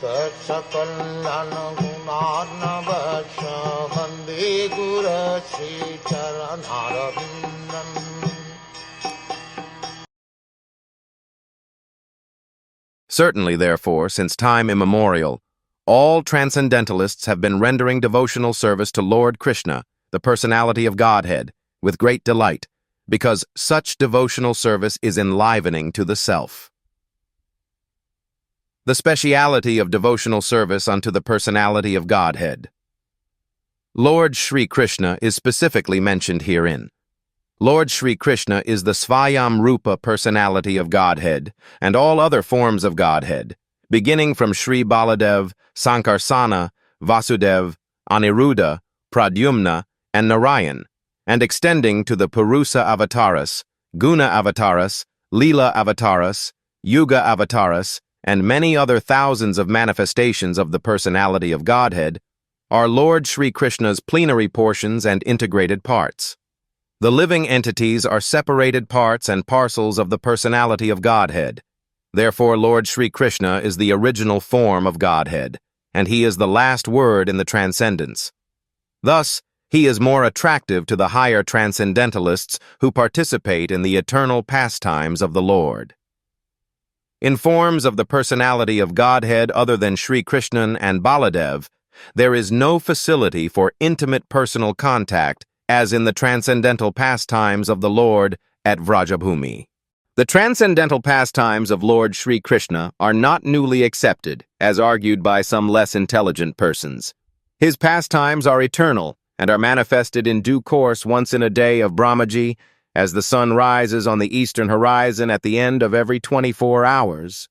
Sakal Gunarnavasha Vande Guru Sri Charanarabindan. Certainly, therefore, since time immemorial, all transcendentalists have been rendering devotional service to Lord Krishna, the personality of Godhead, with great delight, because such devotional service is enlivening to the self. The speciality of devotional service unto the personality of Godhead. Lord Sri Krishna is specifically mentioned herein. Lord Sri Krishna is the Svayam Rupa personality of Godhead and all other forms of Godhead, beginning from Sri Baladev, Sankarsana, Vasudev, Aniruddha, Pradyumna, and Narayan, and extending to the Purusa Avataras, Guna Avataras, Leela Avataras, Yuga Avataras, and many other thousands of manifestations of the personality of Godhead, are Lord Sri Krishna's plenary portions and integrated parts. The living entities are separated parts and parcels of the personality of Godhead. Therefore, Lord Sri Krishna is the original form of Godhead, and he is the last word in the transcendence. Thus, he is more attractive to the higher transcendentalists who participate in the eternal pastimes of the Lord. In forms of the personality of Godhead other than Sri Krishnan and Baladev, there is no facility for intimate personal contact as in the transcendental pastimes of the Lord at Vrajabhumi. The transcendental pastimes of Lord Sri Krishna are not newly accepted, as argued by some less intelligent persons. His pastimes are eternal and are manifested in due course once in a day of Brahmaji, as the sun rises on the eastern horizon at the end of every 24 hours.